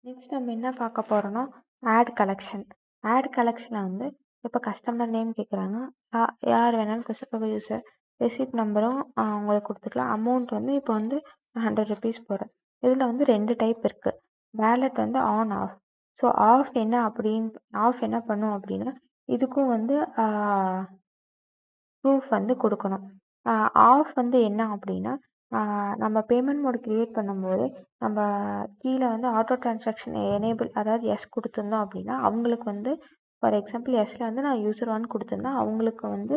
Next நம்ம என்ன பார்க்க போகிறோன்னா ஆட் கலெக்ஷன். ஆட் கலெக்ஷனில் வந்து இப்போ கஸ்டமர் நேம் கேட்குறாங்க. யார் வேணாலும் கஸ்டமர் யூஸர் ரெசிப்ட் நம்பரும் அவங்களுக்கு கொடுத்துக்கலாம். அமௌண்ட் வந்து இப்போ வந்து ₹100 போடுறேன். இதில் வந்து 2 டைப் இருக்குது. வேலெட் வந்து ஆன் ஆஃப். ஸோ ஆஃப் என்ன பண்ணும் அப்படின்னா இதுக்கும் வந்து ப்ரூஃப் வந்து கொடுக்கணும். ஆஃப் வந்து என்ன அப்படின்னா நம்ம பேமெண்ட் மோட் க்ரியேட் பண்ணும்போது நம்ம கீழே வந்து ஆட்டோ ட்ரான்சாக்ஷன் எனேபிள் அதாவது எஸ் கொடுத்துருந்தோம் அப்படின்னா அவங்களுக்கு வந்து ஃபார் எக்ஸாம்பிள் எஸ்ஸில் வந்து நான் யூசர் 1 கொடுத்துருந்தேன். அவங்களுக்கு வந்து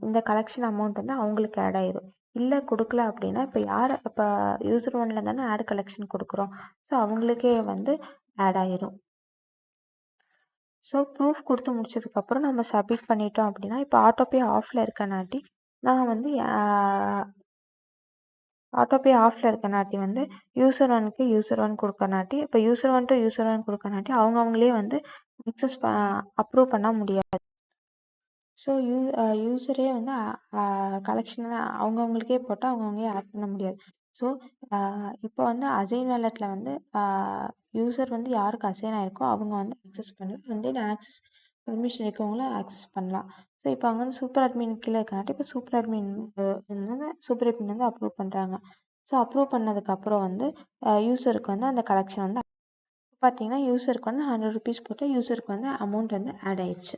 இந்த கலெக்ஷன் அமௌண்ட் வந்து அவங்களுக்கு ஆட் ஆயிரும். இல்லை கொடுக்கல அப்படின்னா இப்போ யூசர் 1ல் தானே ஆட் கலெக்ஷன் கொடுக்குறோம். ஸோ அவங்களுக்கே வந்து ஆட் ஆயிரும். ஸோ ப்ரூஃப் கொடுத்து முடிச்சதுக்கப்புறம் நம்ம சப்மிட் பண்ணிட்டோம் அப்படின்னா இப்போ ஆட்டோபே ஆஃபில் இருக்கனாட்டி நான் வந்து ஆட்டோபே ஆஃபில் இருக்கனாட்டி வந்து யூசர் 1க்கு யூசர் 1 கொடுக்கனாட்டி இப்போ யூசர் 1 டு யூசர் 1 கொடுக்கனாட்டி அவங்களே வந்து அக்சஸ் அப்ரூவ் பண்ண முடியாது. ஸோ யூசரே வந்து கலெக்ஷன் அவங்கவுங்களுக்கே போட்டால் அவங்கவுங்களே ஆட் பண்ண முடியாது. ஸோ இப்போ வந்து அசைன் வேலெட்டில் வந்து யூசர் வந்து யாருக்கு அசைன் ஆயிருக்கோ அவங்க வந்து அக்சஸ் பண்ணலாம். வந்து ஆக்சஸ் பெர்மிஷன் இருக்கவங்கள ஆக்சஸ் பண்ணலாம். ஸோ இப்போ அங்கே வந்து சூப்பர் அட்மின் கீழே இருக்கனாட்டி இப்போ சூப்பர் அட்மின் வந்து அப்ரூவ் பண்ணுறாங்க. ஸோ அப்ரூவ் பண்ணதுக்கப்புறம் வந்து யூசருக்கு வந்து அந்த கலெக்ஷன் வந்து பார்த்தீங்கன்னா யூசருக்கு வந்து ₹100 போட்டு யூசருக்கு வந்து அமௌண்ட் வந்து ஆட் ஆயிடுச்சு.